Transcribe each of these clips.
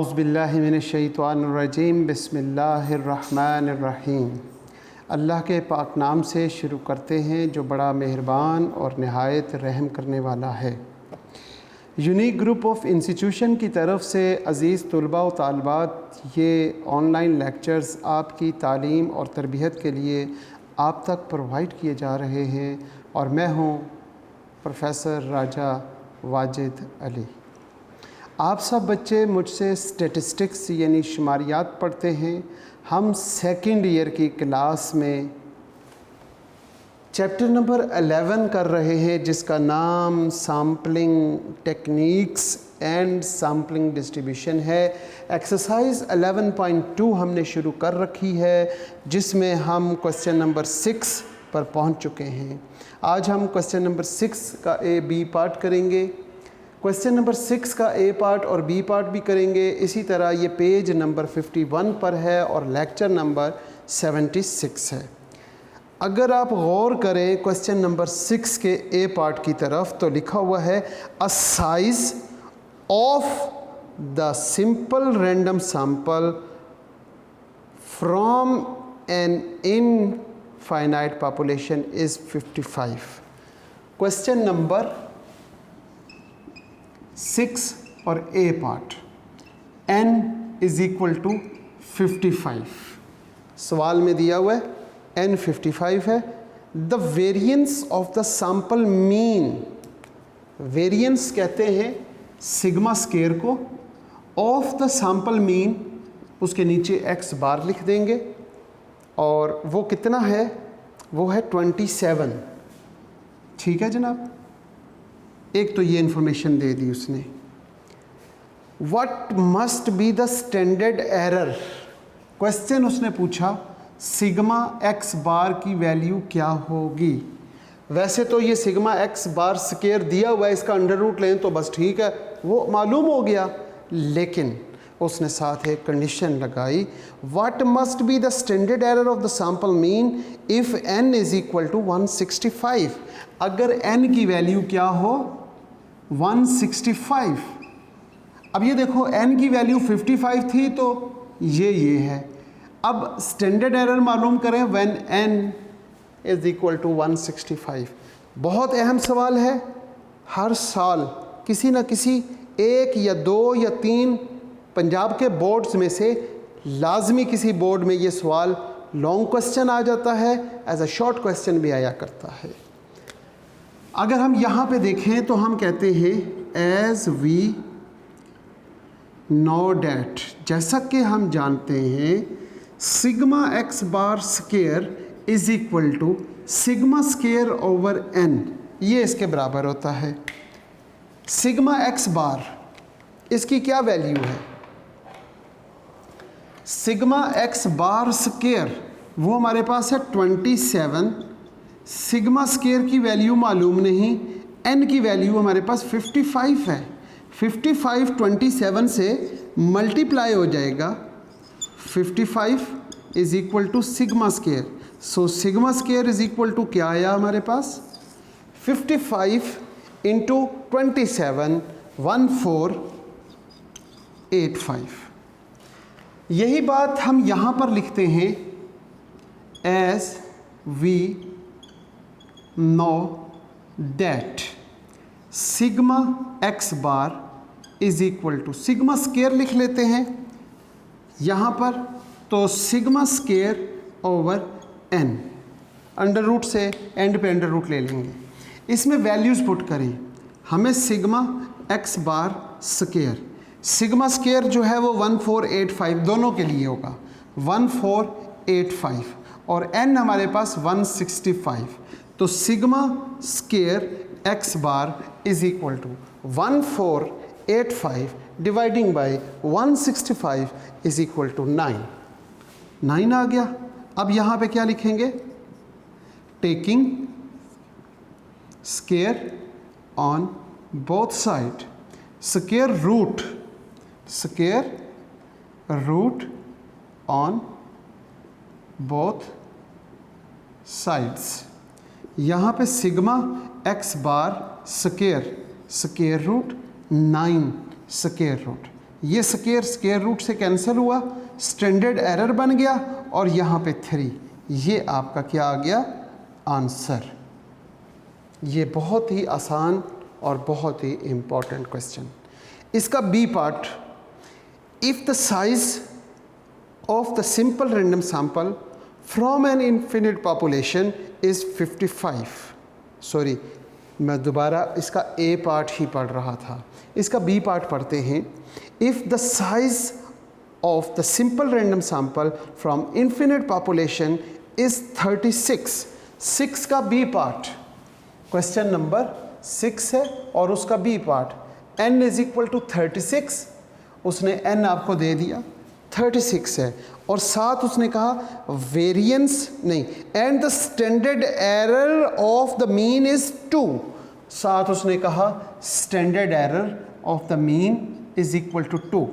आऊज़ुबिल्लाहि मिनश्शैतानिर्रजीम बिस्मिल्लाहिर्रहमानिर्रहीम। अल्लाह के पाक नाम से शुरू करते हैं जो बड़ा मेहरबान और नहायत रहम करने वाला है। यूनिक ग्रुप ऑफ इंस्टीट्यूशन की तरफ से अज़ीज़ तलबा व तालिबात, ये ऑनलाइन लेक्चर्स आपकी तालीम और तरबियत के लिए आप तक प्रोवाइड किए जा रहे हैं और मैं हूँ प्रोफेसर राजा वाजिद अली। आप सब बच्चे मुझसे स्टैटिस्टिक्स यानी शुमारियात पढ़ते हैं। हम सेकंड ईयर की क्लास में चैप्टर नंबर 11 कर रहे हैं जिसका नाम sampling techniques and sampling distribution है। एक्सरसाइज 11.2 हमने शुरू कर रखी है जिसमें हम क्वेश्चन नंबर 6 पर पहुंच चुके हैं। आज हम क्वेश्चन नंबर 6 का ए बी पार्ट करेंगे। क्वेश्चन नंबर 6 का ए पार्ट और बी पार्ट भी करेंगे। इसी तरह ये पेज नंबर 51 पर है और लेक्चर नंबर 76 है। अगर आप गौर करें क्वेश्चन नंबर 6 के ए पार्ट की तरफ तो लिखा हुआ है a size of the simple random sample from an infinite population is 55। Question number 6 और a part n is equal to 55। सवाल में दिया हुआ है n 55 है। The variance of the sample mean, variance कहते हैं सिग्मा स्केयर को, ऑफ द सैंपल मीन उसके नीचे x बार लिख देंगे और वो कितना है, वो है 27। ठीक है जनाब, एक तो ये इंफॉर्मेशन दे दी उसने। What must be the standard error, question उसने पूछा सिग्मा एक्स बार की वैल्यू क्या होगी। वैसे तो ये सिग्मा एक्स बार स्केयर दिया हुआ है, इसका अंडर रूट लें तो बस ठीक है, वो मालूम हो गया। लेकिन उसने साथ एक कंडीशन लगाई, what must be the standard error of the sample mean if n is equal to 165। अगर n की वैल्यू क्या हो 165। अब ये देखो n की वैल्यू 55 थी तो ये है। अब स्टैंडर्ड एरर मालूम करें when n is equal to 165। बहुत अहम सवाल है। हर साल किसी न किसी एक या दो या तीन पंजाब के बोर्ड्स में से लाजमी किसी बोर्ड में ये सवाल लॉन्ग क्वेश्चन आ जाता है, एज अ शॉर्ट क्वेश्चन भी आया करता है। अगर हम यहाँ पे देखें तो हम कहते हैं एज वी नो डैट, जैसा कि हम जानते हैं sigma x bar square is equal to sigma square over n, ये इसके बराबर होता है। सिग्मा एक्स बार इसकी क्या वैल्यू है, सिग्मा एक्स बार स्केयर वो हमारे पास है 27। सिग्मा स्केयर की वैल्यू मालूम नहीं, n की वैल्यू हमारे पास 55 है। 55 27 से मल्टीप्लाई हो जाएगा, 55 is equal to sigma square. So sigma square is equal to क्या आया हमारे पास 55 इंटू 27 1485। यही बात हम यहाँ पर लिखते हैं as we know that sigma x bar is equal to, sigma square लिख लेते हैं यहाँ पर, तो sigma square over n, under root से एंड पे अंडर रूट ले लेंगे। इसमें वैल्यूज़ पुट करें, हमें sigma x bar square, sigma square जो है वो 1485 दोनों के लिए होगा, 1485 और n हमारे पास 165। तो sigma square x bar is equal to 1485 dividing by 165 is equal to 9 आ गया। अब यहाँ पे क्या लिखेंगे, taking square on both side, square root on both sides. यहाँ पे sigma x bar square root 9 square root, ये स्क्वायर रूट से कैंसिल हुआ, स्टैंडर्ड एरर बन गया और यहाँ पे 3, ये आपका क्या आ गया आंसर। ये बहुत ही आसान और बहुत ही इम्पॉर्टेंट क्वेश्चन। इसका B part, if the size of the simple random sample from an infinite population is 55, sorry मैं दोबारा इसका ए पार्ट ही पढ़ रहा था, इसका बी पार्ट पढ़ते हैं। If the size of the simple random sample from infinite population is 36, 6 का बी पार्ट, क्वेश्चन नंबर 6 है और उसका B part n is equal to 36, उसने n आपको दे दिया 36 है और साथ उसने कहा वेरिएंस नहीं and the standard error of the mean is 2, साथ उसने कहा standard error of the mean is equal to 2।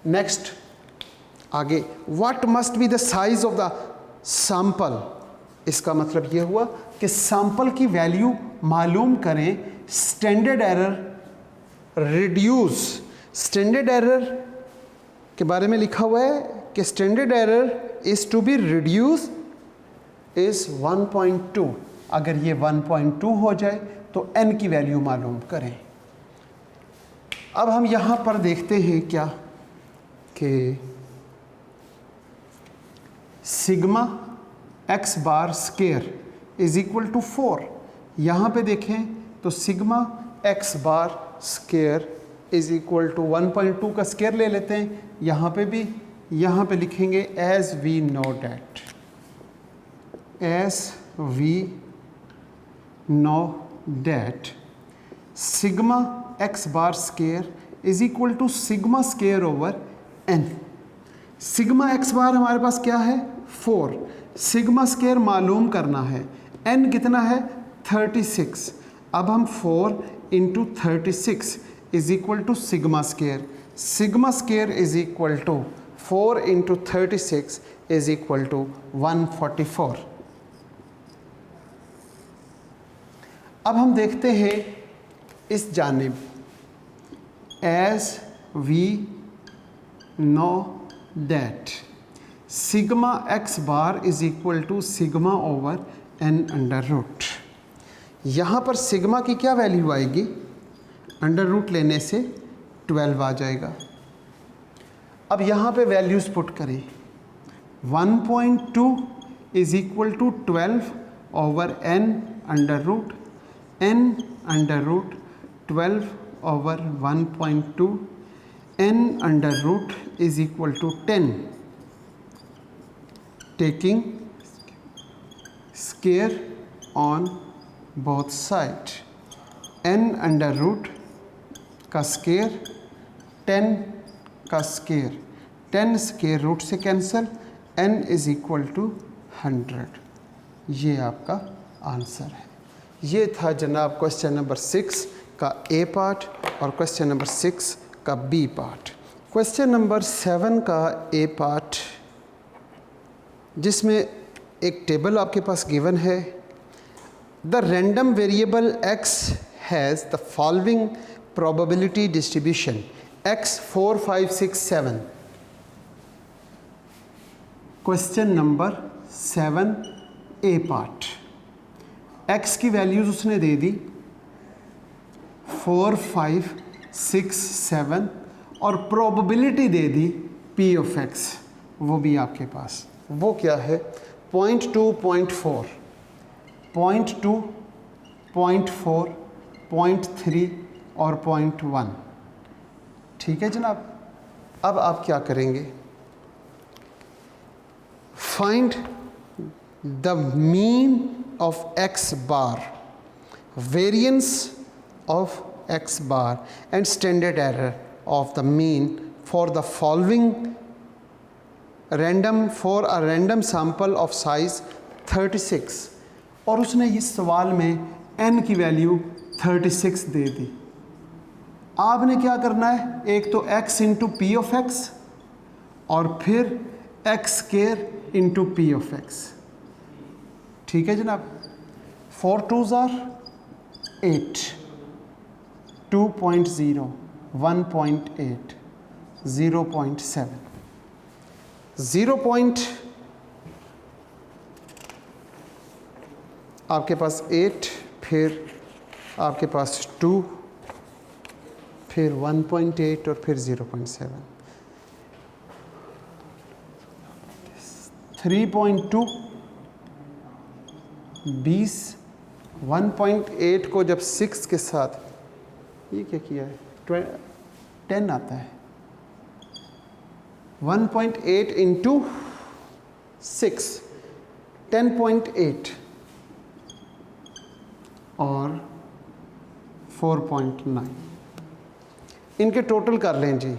Next आगे, what must be the size of the sample, इसका मतलब ये हुआ कि सैंपल की वैल्यू मालूम करें, standard error reduce, standard error के बारे में लिखा हुआ है कि standard error is to be reduce is 1.2, अगर ये 1.2 हो जाए तो n की वैल्यू मालूम करें। अब हम यहाँ पर देखते हैं क्या कि sigma x bar square is equal to 4, यहाँ पे देखें तो sigma x bar square is equal to 1.2 का स्केयर ले लेते हैं, यहाँ पे भी, यहाँ पे लिखेंगे as we know that, as we know that sigma x bar square is equal to sigma square over n। Sigma x bar हमारे पास क्या है 4, सिग्मा स्केयर मालूम करना है, n कितना है 36, अब हम 4 into 36 is equal to sigma square, sigma square is equal to 4 into 36 is equal to 144। अब हम देखते हैं इस जानिब, as we know that sigma x bar is equal to sigma over n under root, यहाँ पर सिग्मा की क्या वैल्यू आएगी, अंडर रूट लेने से 12 आ जाएगा। अब यहाँ पे वैल्यूज़ पुट करें, 1.2 is equal to 12 over n under root, n under root 12 over 1.2, n under root is equal to 10, taking square on both side, n under root का स्केयर 10 का स्केयर, 10 स्केयर रूट से cancel, n is equal to 100, ये आपका answer है। ये था जनाब question number 6 का ए पार्ट और क्वेश्चन नंबर 6 का बी पार्ट। क्वेश्चन नंबर 7 का ए पार्ट, जिसमें एक टेबल आपके पास गिवन है, the random variable x has the following probability distribution x 4 5 6 7। Question number 7 A part, x की वैल्यूज़ उसने दे दी 4 5 6 7 और probability they the p of x, वो भी आपके पास, वो क्या है 0.2 0.4 0.2 0.4 0.3 और 0.1। ठीक है जनाब, अब आप क्या करेंगे, find the mean of x bar, variance of x bar and standard error of the mean for the following random for a random sample of size 36। और उसने इस सवाल में n की वैल्यू 36 दे दी। आपने क्या करना है, एक तो x into P of x और फिर x square into P of x। ठीक है जनाब, 4 2s are 8, 2.0 1.8 0.7, 0 पॉइंट आपके पास 8, फिर आपके पास 2, फिर 1.8 और फिर 0.7, 3.2, 20, 1.8 को जब 6 के साथ, ये क्या किया है, 10 आता है, 1.8 इंटू 6, 10.8 और 4.9, इनके टोटल कर लें जी।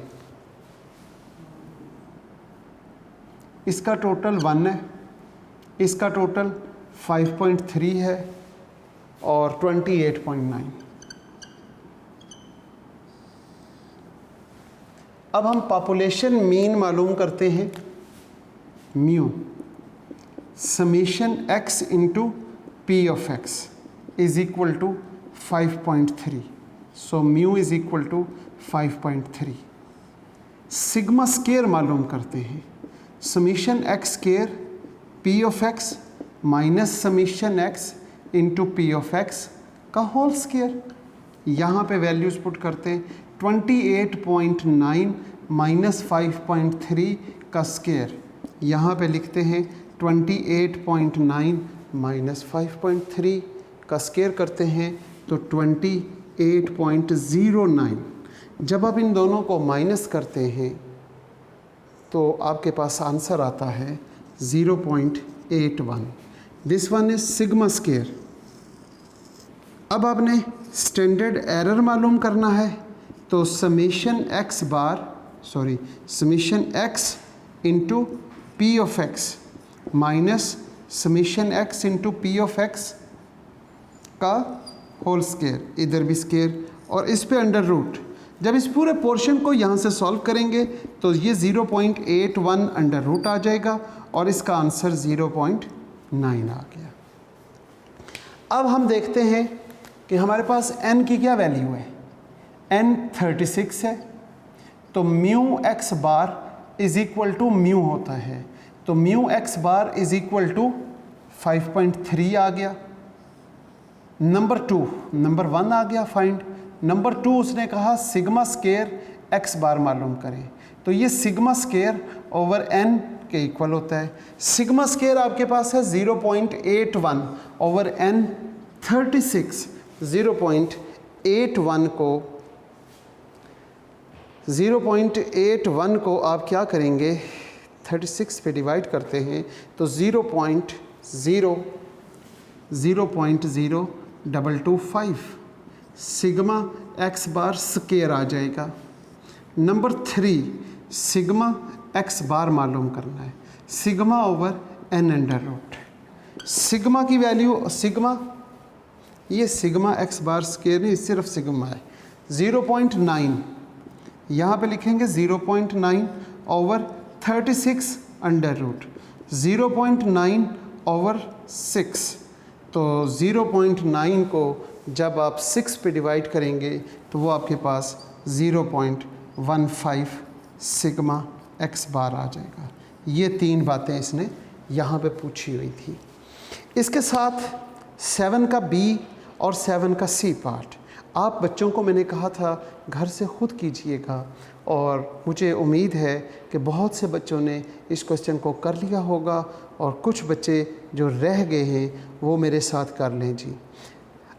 इसका टोटल 1 है, इसका टोटल 5.3 है और 28.9। अब हम पॉपुलेशन मीन मालूम करते हैं, mu summation x into P of x is equal to 5.3, so mu is equal to 5.3। Sigma square मालूम करते हैं, summation x square P of x minus summation x into P of x का whole square. यहाँ पे values put करते हैं, 28.9 minus 5.3 का square, यहाँ पे लिखते हैं 28.9 माइनस 5.3 का स्केयर करते हैं तो 28.09। जब आप इन दोनों को माइनस करते हैं तो आपके पास आंसर आता है 0.81। This one is sigma square. अब आपने स्टैंडर्ड एरर मालूम करना है, तो summation x into P of x minus summation x into P of x का होल स्केयर, इधर भी स्केयर और इस पे अंडर रूट। जब इस पूरे पोर्शन को यहाँ से सॉल्व करेंगे तो ये 0.81 अंडर रूट आ जाएगा और इसका आंसर 0.9 आ गया। अब हम देखते हैं कि हमारे पास n की क्या वैल्यू है। n 36 है, तो mu x bar is equal to mu होता है, तो mu x bar is equal to 5.3 आ गया। नंबर 1 आ गया फाइंड। नंबर 2 उसने कहा सिग्मा स्केयर x बार मालूम करें, तो ये सिग्मा स्केयर ओवर n के इक्वल होता है। सिग्मा स्केयर आपके पास है 0.81 ओवर n 36। 0.81 को आप क्या करेंगे, 36 पे डिवाइड करते हैं तो 0.0225 सिग्मा x बार स्केयर आ जाएगा। नंबर 3 सिग्मा x बार मालूम करना है, sigma over n under root. Sigma की वैल्यू ये सिग्मा x बार स्केयर नहीं, सिर्फ सिग्मा है। 0.9 यहाँ पे लिखेंगे 0.9 ओवर 36 अंडर रूट, 0.9 ओवर 6, तो 0.9 को जब आप 6 पे डिवाइड करेंगे तो वो आपके पास 0.15 सिग्मा x बार आ जाएगा। ये 3 बातें इसने यहाँ पे पूछी हुई थी। इसके साथ 7 का B और 7 का C पार्ट आप बच्चों को मैंने कहा था घर से खुद कीजिएगा, और मुझे उम्मीद है कि बहुत से बच्चों ने इस क्वेश्चन को कर लिया होगा और कुछ बच्चे जो रह गए हैं वो मेरे साथ कर लें जी।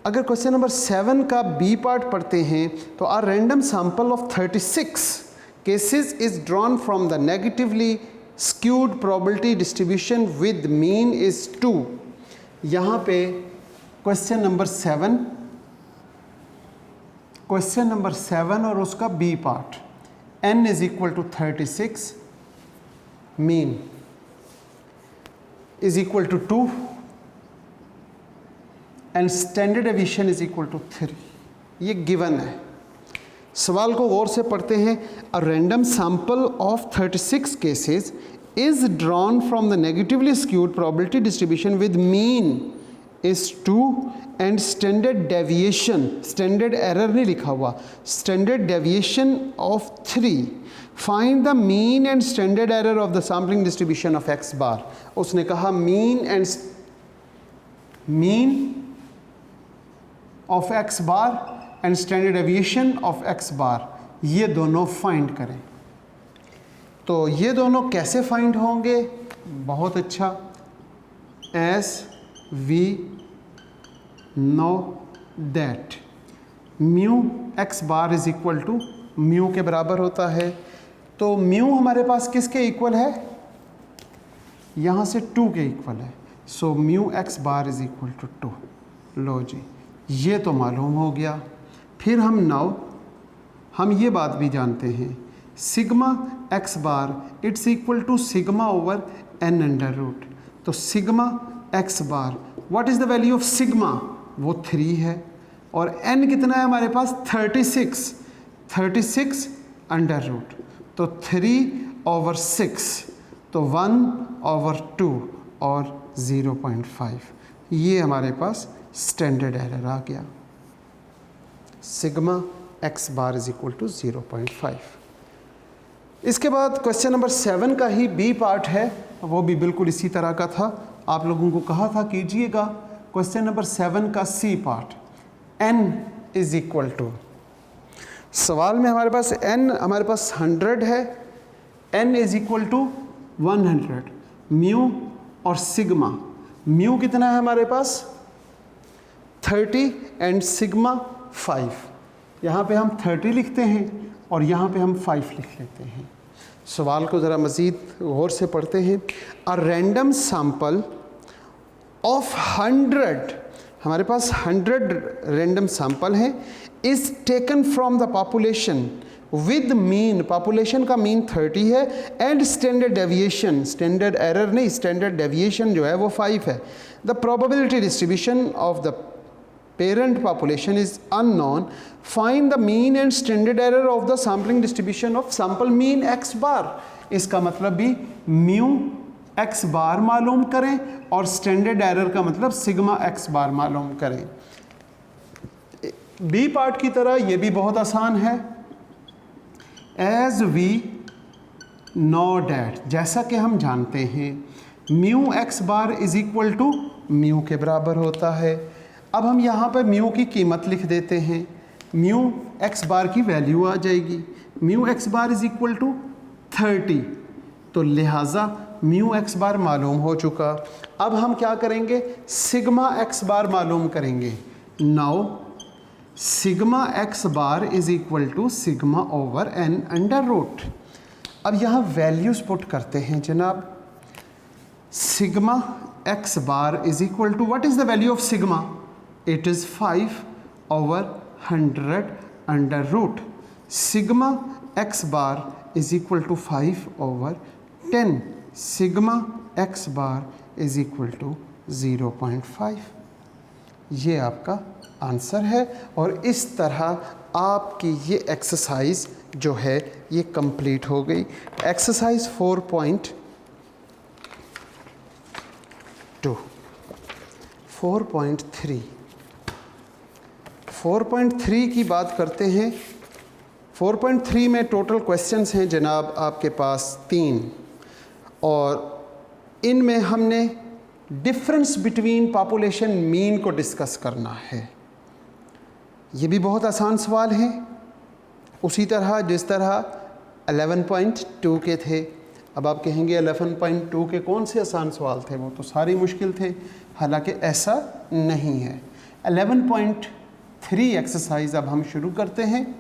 अगर क्वेश्चन नंबर 7 का B पार्ट पढ़ते हैं तो a random sample of 36 cases is drawn from the negatively skewed probability distribution with mean is 2। यहाँ पे क्वेश्चन नंबर 7 और उसका B part, n is equal to 36, mean is equal to 2 and standard deviation is equal to 3। ये given है। सवाल को गौर से पढ़ते हैं। A random sample of 36 cases is drawn from the negatively skewed probability distribution with mean is 2 and standard deviation, standard error नहीं लिखा हुआ, standard deviation of 3, find the mean and standard error of the sampling distribution of x bar. उसने कहा mean of x bar and standard deviation of x bar, ये दोनों find करें। तो ये दोनों कैसे फाइंड होंगे? बहुत अच्छा, as we know that mu X bar is equal to mu के बराबर होता है। तो म्यू हमारे पास किसके इक्वल है? यहाँ से 2 के इक्वल है। So mu X bar is equal to 2। लो जी, ये तो मालूम हो गया। फिर हम ये बात भी जानते हैं, sigma x bar it's equal to sigma over N under root. तो sigma x bar, what is the value of sigma? वो 3 है। और एन कितना है हमारे पास? 36 अंडर रूट। तो 3/6, तो 1/2 और 0.5, ये हमारे पास स्टैंडर्ड एरर आ गया। Sigma x bar is equal to 0.5। इसके बाद क्वेश्चन नंबर 7 का ही बी पार्ट है, वो भी बिल्कुल इसी तरह का था। आप लोगों को कहा था कीजिएगा। क्वेश्चन नंबर 7 का C part, n is equal to, सवाल में हमारे पास n हमारे पास 100 है, n is equal to 100, mu और सिग्मा। म्यू कितना है हमारे पास? 30 एंड सिग्मा 5। यहाँ पे हम 30 लिखते हैं और यहाँ पे हम 5 लिख लेते हैं। सवाल को ज़रा मज़ीद गौर से पढ़ते हैं। अ रैंडम सैंपल ऑफ 100, हमारे पास 100 रैंडम सैंपल हैं, is taken from the population with mean, population का मीन 30 है, and standard deviation, standard error नहीं, स्टैंडर्ड डेविएशन जो है वो 5 है। The probability distribution of the parent population is unknown, find the mean and standard error of the sampling distribution of sample mean x bar। इसका मतलब भी mu x bar मालूम करें और स्टैंडर्ड एरर का मतलब सिग्मा x बार मालूम करें। बी पार्ट की तरह ये भी बहुत आसान है। एज वी नो डैट, जैसा कि हम जानते हैं mu x bar is equal to mu के बराबर होता है। अब हम यहाँ पर म्यू की कीमत लिख देते हैं। म्यू एक्स बार की वैल्यू आ जाएगी, mu X bar is equal to 30, तो लिहाजा म्यू एक्स बार मालूम हो चुका। अब हम क्या करेंगे? सिग्मा एक्स बार मालूम करेंगे। Now sigma x bar is equal to sigma over N under root. अब यहाँ वैल्यूज़ पुट करते हैं जनाब। Sigma x bar is equal to, what is the value of sigma? It is 5/100 under root. Sigma x bar is equal to 5/10. Sigma x bar is equal to 0.5। ये आपका answer है। और इस तरह आपकी ये एक्सरसाइज जो है ये कंप्लीट हो गई। एक्सरसाइज 4.2, 4.3 4.3 की बात करते हैं। 4.3 में टोटल क्वेश्चंस हैं जनाब आपके पास 3, और इनमें हमने डिफरेंस बिटवीन पॉपुलेशन मीन को डिस्कस करना है। ये भी बहुत आसान सवाल है, उसी तरह जिस तरह 11.2 के थे। अब आप कहेंगे 11.2 के कौन से आसान सवाल थे, वो तो सारे मुश्किल थे। हालांकि ऐसा नहीं है। 11.3 एक्सरसाइज अब हम शुरू करते हैं।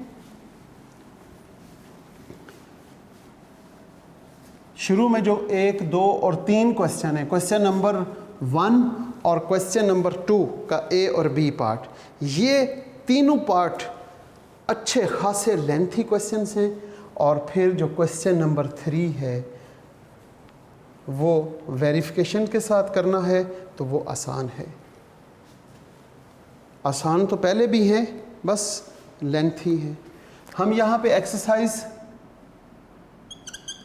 शुरू में जो 1, 2 और 3 क्वेश्चन है, क्वेश्चन नंबर 1 और क्वेश्चन नंबर 2 का ए और बी पार्ट, ये तीनों पार्ट अच्छे खासे लेंथी क्वेश्चंस हैं। और फिर जो क्वेश्चन नंबर 3 है वो वेरिफिकेशन के साथ करना है, तो वो आसान है। आसान तो पहले भी हैं, बस लेंथी है। हम यहाँ पे एक्सरसाइज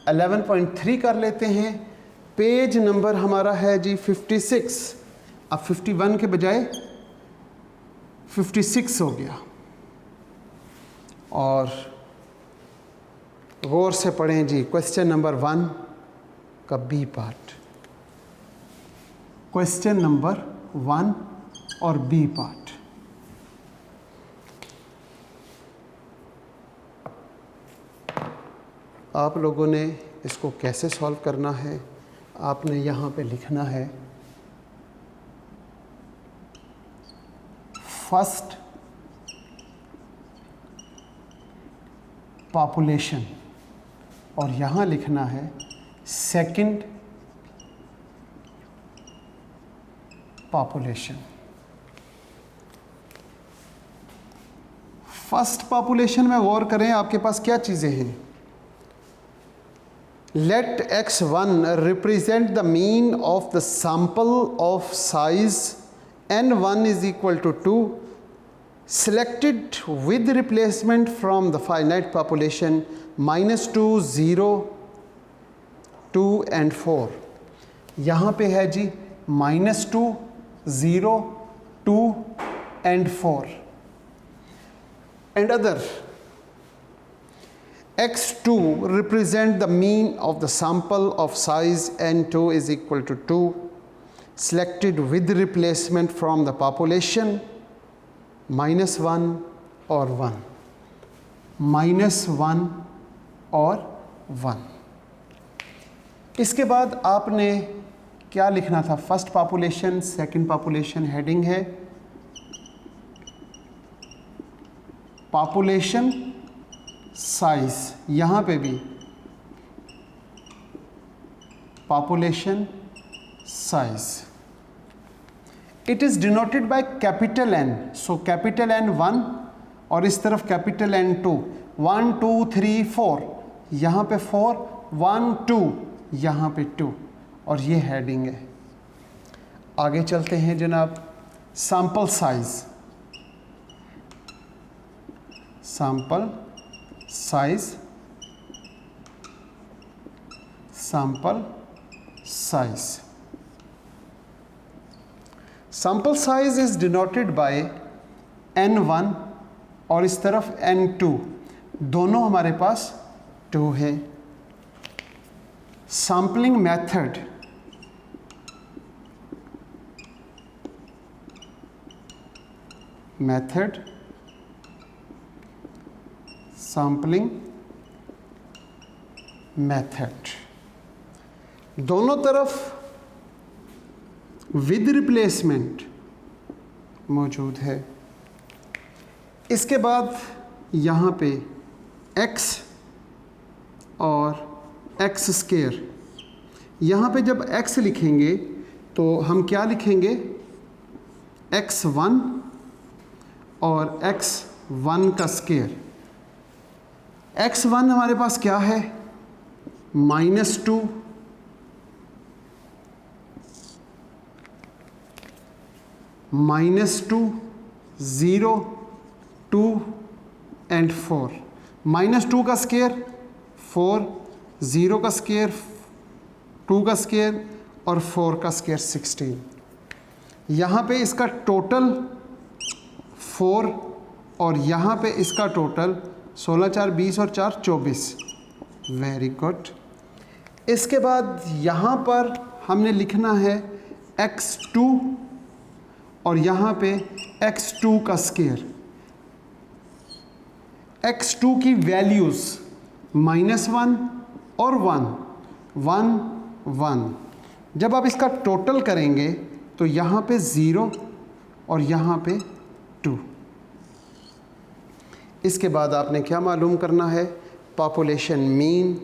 11.3 कर लेते हैं। पेज नंबर हमारा है जी 56। अब 51 के बजाय 56 हो गया। और गौर से पढ़ें जी क्वेश्चन नंबर 1 का बी पार्ट। क्वेश्चन नंबर 1 और बी पार्ट। आप लोगों ने इसको कैसे सॉल्व करना है, आपने यहाँ पे लिखना है फर्स्ट पॉपुलेशन और यहाँ लिखना है सेकंड पॉपुलेशन। फर्स्ट पॉपुलेशन में गौर करें, आपके पास क्या चीज़ें हैं। Let x1 represent the mean of the sample of size n1 is equal to 2 selected with replacement from the finite population -2, 0, 2 and 4। यहाँ पे है जी -2, 0, 2 and 4 and other। x2 represent the mean of the sample of size n2 is equal to 2 selected with replacement from the population -1 और 1, -1 और 1। इसके बाद आपने क्या लिखना था, first population second population, heading है पॉपुलेशन साइज, यहाँ पे भी population size. It is denoted by capital N, so capital N1 और इस तरफ कैपिटल N2, 1 2 3 4, यहाँ पे 4, 1 2, यहाँ पे 2 और ये हेडिंग है। आगे चलते हैं जनाब, sample size, sample size, sample size. Sample size is denoted by n1 और इस तरफ n2, दोनों हमारे पास 2 है। सैंपलिंग मेथड, सैंपलिंग मेथड, दोनों तरफ विद रिप्लेसमेंट मौजूद है। इसके बाद यहाँ पे x और x स्क्वायर, यहाँ पे जब x लिखेंगे तो हम क्या लिखेंगे, x1 और x1 का स्क्वायर। x1 हमारे पास क्या है, -2, -2, 0, 2 and 4। -2 का स्क्वायर 4, 0 का स्क्वायर 2 का स्क्वायर और 4 का स्क्वायर 16। यहाँ पे इसका टोटल 4 और यहाँ पे इसका टोटल 16 4 20 और 4 24। Very good. इसके बाद यहाँ पर हमने लिखना है x2 और यहाँ पे x2 का स्क्वायर। x2 की वैल्यूज़ -1 और 1, 1 1। जब आप इसका टोटल करेंगे तो यहाँ पे 0 और यहाँ पे 2। इसके बाद आपने क्या मालूम करना है, पॉपुलेशन मीन,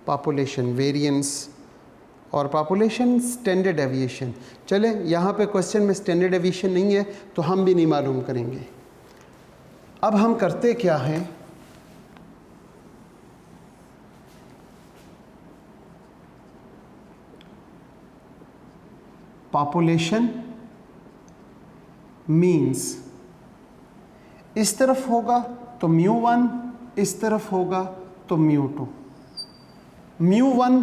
पॉपुलेशन वेरिएंस और पॉपुलेशन स्टैंडर्ड डेविएशन। चले, यहाँ पे क्वेश्चन में स्टैंडर्ड डेविएशन नहीं है तो हम भी नहीं मालूम करेंगे। अब हम करते क्या हैं, पॉपुलेशन मीन्स इस तरफ होगा तो μ1, इस तरफ होगा तो μ2। μ1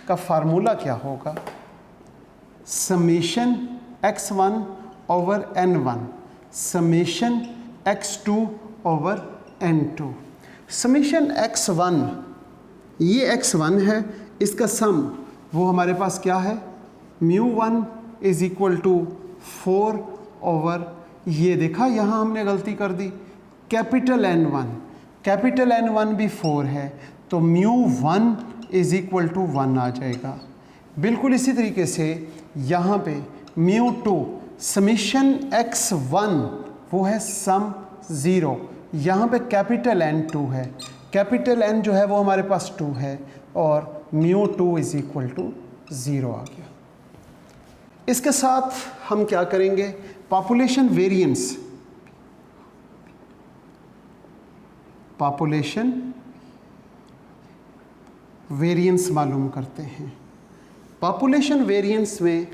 का फार्मूला क्या होगा, summation x1 over n1 summation x2 over n2। Summation x1, ये x1 है, इसका सम वो हमारे पास क्या है, μ1 इज इक्वल टू 4 ओवर, ये देखा यहाँ हमने गलती कर दी, कैपिटल N1 भी 4 है, तो μ1 इज इक्वल टू 1 आ जाएगा। बिल्कुल इसी तरीके से यहाँ पे μ2 समेशन x1 वो है सम 0, यहाँ पे कैपिटल N2 है, कैपिटल N जो है वो हमारे पास 2 है, और μ2 इज इक्वल टू 0 आ गया। इसके साथ हम क्या करेंगे, पॉपुलेशन वेरिएंस मालूम करते हैं। पॉपुलेशन वेरिएंस में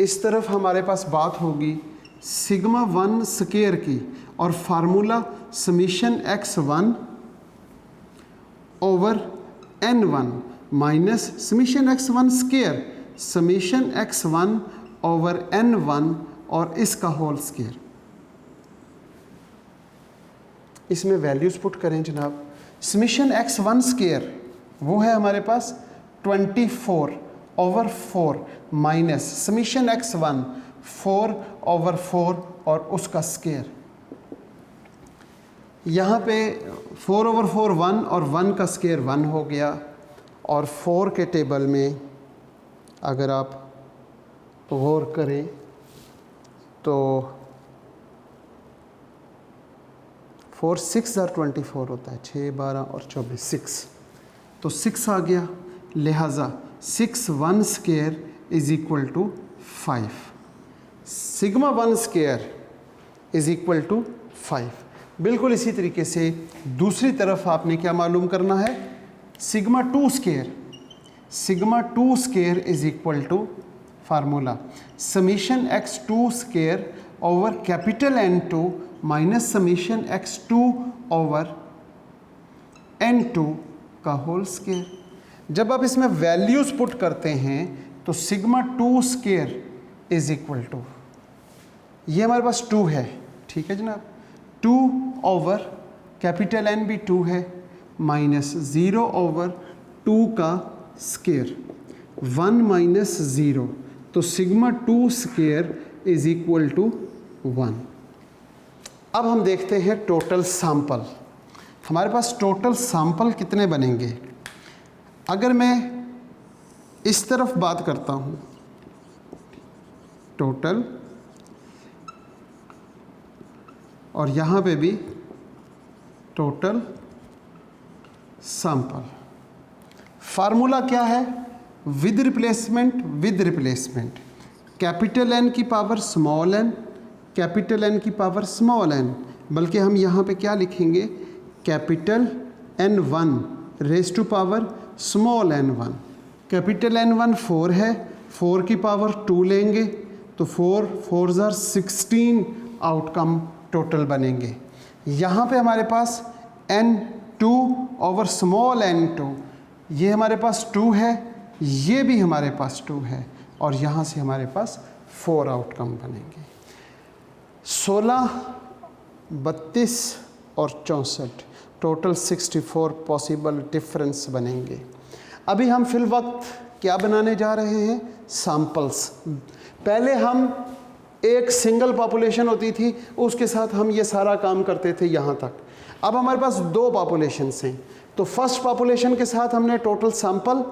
इस तरफ हमारे पास बात होगी सिग्मा 1 स्क्वायर की, और formula summation x1 over n1 minus summation x1 square summation x1 over n1 और इसका होल स्क्वायर। इसमें वैल्यूज पुट करें जनाब। समेशन x1 स्क्वायर वो है हमारे पास 24 over 4 minus summation x1 4 over 4 और उसका स्क्वायर। यहाँ पे 4 ओवर 4 1 और 1 का स्क्वायर 1 हो गया, और 4 के टेबल में अगर आप गौर करें तो 4 6 24 होता है, 6 12 और 24 6, तो 6 आ गया, लिहाजा 6 1 square is equal to 5, sigma 1 square is equal to 5। बिल्कुल इसी तरीके से दूसरी तरफ आपने क्या मालूम करना है, sigma 2 square is equal to formula summation x2 square over capital N2 minus summation x2 over N2 का होल स्क्वायर। जब आप इसमें वैल्यूज पुट करते हैं तो sigma 2 square is equal to, ये हमारे पास 2 है, ठीक है जनाब, 2 ओवर कैपिटल N भी 2 है, माइनस 0 ओवर 2 का स्क्वायर, 1 माइनस 0, तो sigma 2 square is equal to 1। अब हम देखते हैं टोटल सैंपल। हमारे पास टोटल सैंपल कितने बनेंगे। अगर मैं इस तरफ बात करता हूँ टोटल, और यहाँ पे भी टोटल सैंपल, फार्मूला क्या है, विद रिप्लेसमेंट कैपिटल N की power small n, capital N की पावर स्मॉल n, बल्कि हम यहाँ पे क्या लिखेंगे, capital N1 raise to power small n1। Capital N1 4 है, 4 की पावर 2 लेंगे तो 4 4 16 आउटकम टोटल बनेंगे। यहाँ पे हमारे पास N2 ओवर स्मॉल n2, ये हमारे पास 2 है, ये भी हमारे पास 2 है, और यहाँ से हमारे पास 4 आउटकम बनेंगे। 16, 32 और 64 टोटल 64 पॉसिबल डिफरेंस बनेंगे। अभी हम फिल वक्त क्या बनाने जा रहे हैं, सैंपल्स। पहले हम एक सिंगल पॉपुलेशन होती थी, उसके साथ हम ये सारा काम करते थे यहाँ तक। अब हमारे पास 2 पॉपुलेशंस हैं, तो फर्स्ट पॉपुलेशन के साथ हमने टोटल सैंपल,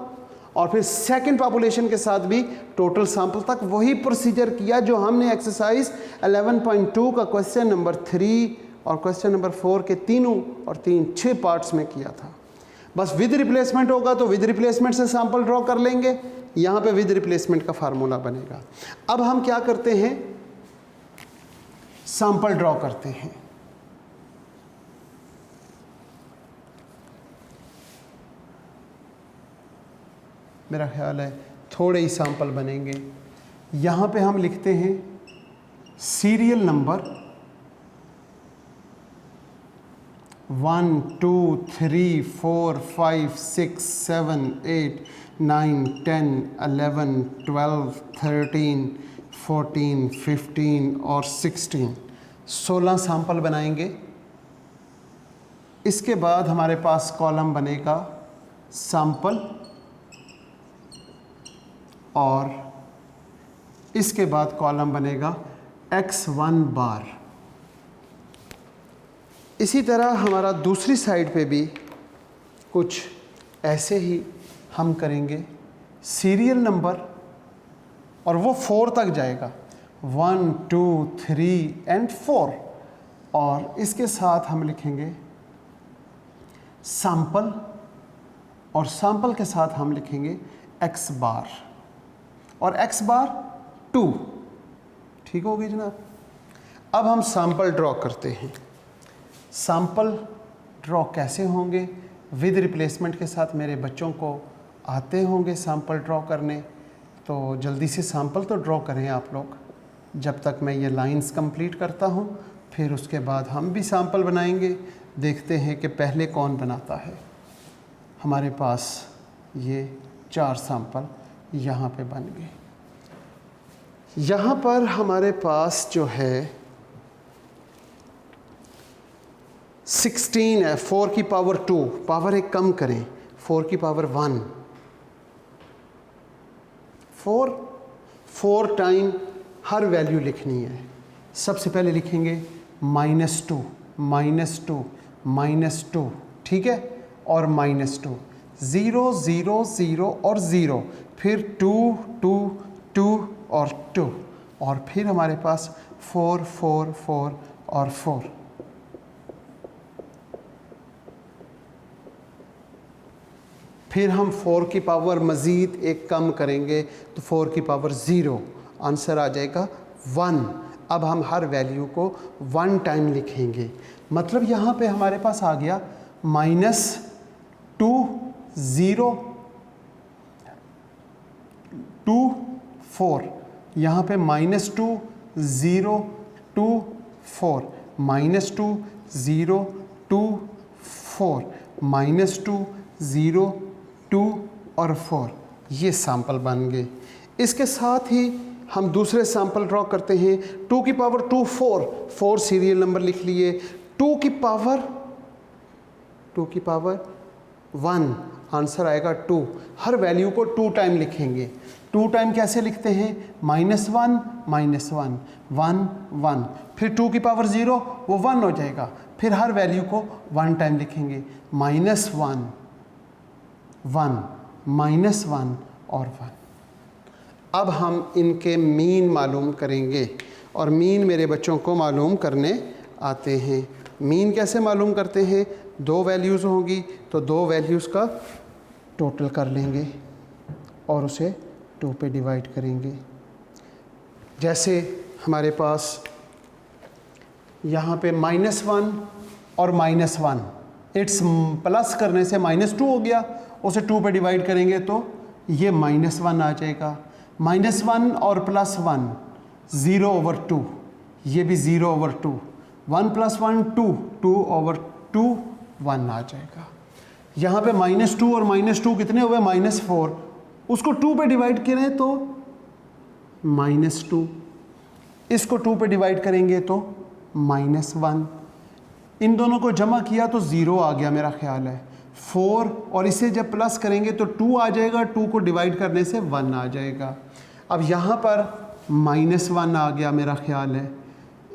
और फिर सेकंड पॉपुलेशन के साथ भी टोटल सैंपल तक वही प्रोसीजर किया जो हमने एक्सरसाइज 11.2 का क्वेश्चन नंबर 3 और क्वेश्चन नंबर 4 के तीनों और 6 पार्ट्स में किया था। बस विद रिप्लेसमेंट होगा तो विद रिप्लेसमेंट से सैंपल ड्रॉ कर लेंगे, यहाँ पे विद रिप्लेसमेंट का फार्मूला बनेगा। अब हम क्या करते हैं, सैंपल ड्रॉ करते हैं। मेरा ख्याल है थोड़े ही सैंपल बनेंगे। यहाँ पे हम लिखते हैं सीरियल नंबर 1 2 3 4 5 6 7 8 9 10 11 12 13 14, 15 और 16, 16 सैंपल बनाएंगे। इसके बाद हमारे पास कॉलम बनेगा सैंपल और इसके बाद कॉलम बनेगा x1 बार। इसी तरह हमारा दूसरी साइड पे भी कुछ ऐसे ही हम करेंगे। सीरियल नंबर और वो 4 तक जाएगा, 1 2 3 एंड 4। और इसके साथ हम लिखेंगे सैंपल और सैंपल के साथ हम लिखेंगे x बार और x बार 2। ठीक हो गई जनाब। अब हम सैंपल ड्रॉ करते हैं। सैंपल ड्रॉ कैसे होंगे? विद रिप्लेसमेंट के साथ मेरे बच्चों को आते होंगे सैंपल ड्रॉ करने, तो जल्दी से सैंपल तो ड्रॉ करें आप लोग जब तक मैं ये लाइंस कंप्लीट करता हूँ। फिर उसके बाद हम भी सैंपल बनाएंगे। देखते हैं कि पहले कौन बनाता है। हमारे पास ये 4 सैंपल यहाँ पे बन गए। यहाँ पर हमारे पास जो है 16 है, 4 की पावर 2, पावर एक कम करें, 4 की पावर 1, 4 टाइम हर वैल्यू लिखनी है। सबसे पहले लिखेंगे -2, -2, -2, ठीक है, और -2, 0 0 0 और 0, फिर 2 2 2 और 2, और फिर हमारे पास 4 4 4 और 4। फिर हम 4 की पावर मज़ीद एक कम करेंगे तो 4 की पावर 0, आंसर आ जाएगा 1। अब हम हर वैल्यू को 1 टाइम लिखेंगे। मतलब यहाँ पे हमारे पास आ गया -2 0 2 4, यहाँ पे -2 0 2 4, -2 0 2 4, -2 0 2 और 4, ये सैंपल बन गए। इसके साथ ही हम दूसरे सैंपल ड्रॉ करते हैं। 2 की पावर 2 4 सीरियल नंबर लिख लिए। 2 की पावर 1, आंसर आएगा 2। हर वैल्यू को 2 टाइम लिखेंगे। 2 टाइम कैसे लिखते हैं? -1 -1 1 1, फिर 2 की पावर 0, वो 1 हो जाएगा। फिर हर वैल्यू को 1 टाइम लिखेंगे, -1 1 -1 और 1। अब हम इनके मीन मालूम करेंगे और मीन मेरे बच्चों को मालूम करने आते हैं। मीन कैसे मालूम करते हैं? 2 वैल्यूज़ होंगी तो 2 वैल्यूज़ का टोटल कर लेंगे और उसे 2 पे डिवाइड करेंगे। जैसे हमारे पास यहाँ पे -1 और -1, इट्स प्लस करने से -2 हो गया, उसे 2 पे डिवाइड करेंगे तो ये -1 आ जाएगा। -1 और +1 0/2, ये भी 0/2, 1 + 1 2, 2/2 1 आ जाएगा। यहाँ पे -2 और -2 कितने हुए? -4, उसको 2 पे डिवाइड करें तो -2, इसको 2 पे डिवाइड करेंगे तो -1, इन दोनों को जमा किया तो 0 आ गया मेरा ख्याल है। 4 और इसे जब प्लस करेंगे तो 2 आ जाएगा, 2 को डिवाइड करने से 1 आ जाएगा। अब यहाँ पर -1 आ गया मेरा ख्याल है,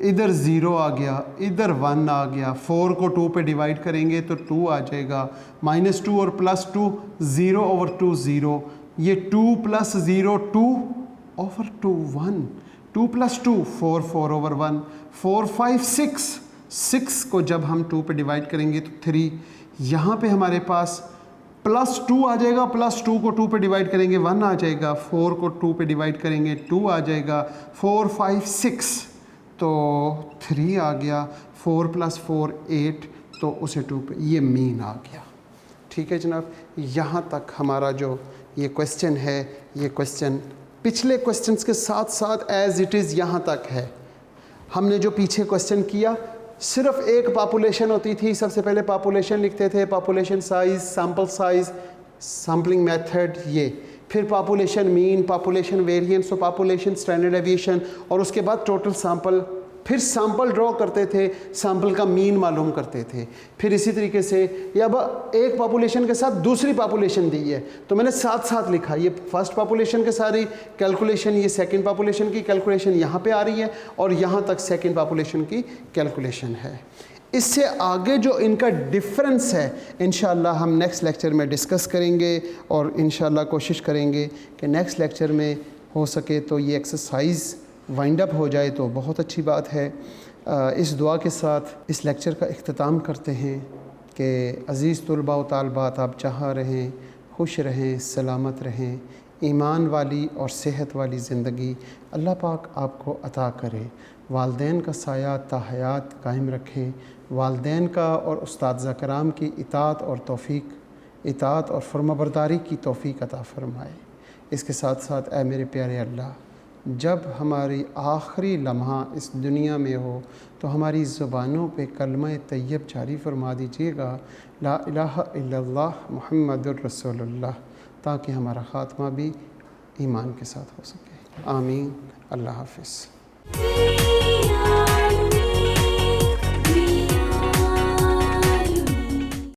इधर 0 आ गया, इधर 1 आ गया। 4 को 2 पे डिवाइड करेंगे तो 2 आ जाएगा। -2 और +2 0/2 0, ये 2 + 0 2/2 1, 2 + 2 4 4/1, 4 5 6 को जब हम 2 पे डिवाइड करेंगे तो 3। यहाँ पे हमारे पास +2 आ जाएगा, +2 को 2 पे डिवाइड करेंगे 1 आ जाएगा, 4 को 2 पे डिवाइड करेंगे 2 आ जाएगा, 4 5 6 तो 3 आ गया, 4 + 4 8, तो उसे 2 पे, ये मीन आ गया। ठीक है जनाब, यहाँ तक हमारा जो ये क्वेश्चन है, ये क्वेश्चन पिछले क्वेश्चंस के साथ साथ एज इट इज़ यहाँ तक है। हमने जो पीछे क्वेश्चन किया, सिर्फ एक पॉपुलेशन होती थी, सबसे पहले पॉपुलेशन लिखते थे, population size, sample size, sampling method, ये फिर पॉपुलेशन मीन, पॉपुलेशन वेरिएंस और पॉपुलेशन स्टैंडर्ड डेविएशन, और उसके बाद टोटल सैंपल, फिर सैंपल ड्रॉ करते थे, सैंपल का मीन मालूम करते थे। फिर इसी तरीके से ये अब एक पॉपुलेशन के साथ दूसरी पॉपुलेशन दी है तो मैंने साथ साथ लिखा, ये फर्स्ट पॉपुलेशन के सारी कैलकुलेशन, ये सेकंड पॉपुलेशन की कैलकुलेशन यहाँ पे आ रही है और यहाँ तक सेकंड पॉपुलेशन की कैलकुलेशन है। इससे आगे जो इनका डिफरेंस है इंशाअल्लाह हम नेक्स्ट लेक्चर में डिस्कस करेंगे, और इंशाअल्लाह कोशिश करेंगे कि नेक्स्ट लेक्चर में हो सके तो ये एक्सरसाइज वाइंड अप हो जाए तो बहुत अच्छी बात है। इस दुआ के साथ इस लेक्चर का इख्तिताम करते हैं कि अज़ीज़ तुलबा व तालबात, आप जहाँ रहें खुश रहें, सलामत रहें, ईमान वाली और सेहत वाली ज़िंदगी अल्लाह पाक आपको अता करे। वालदैन का साया ताहयात कायम रखें, वालदैन का और उस्ताद कराम की इताअत और इताअत और फरमाबरदारी की तौफ़ीक अता फ़रमाए। इसके साथ साथ ऐ मेरे प्यारे अल्लाह, जब हमारी आखिरी लम्हा इस दुनिया में हो तो हमारी ज़ुबानों पे कलमा तैयब जारी फरमा दीजिएगा, ला इलाहा इल्लल्लाह मुहम्मदुर रसूलुल्लाह, ताकि हमारा ख़ात्मा भी ईमान के साथ हो सके। आमीन। अल्लाह हाफ़िज़।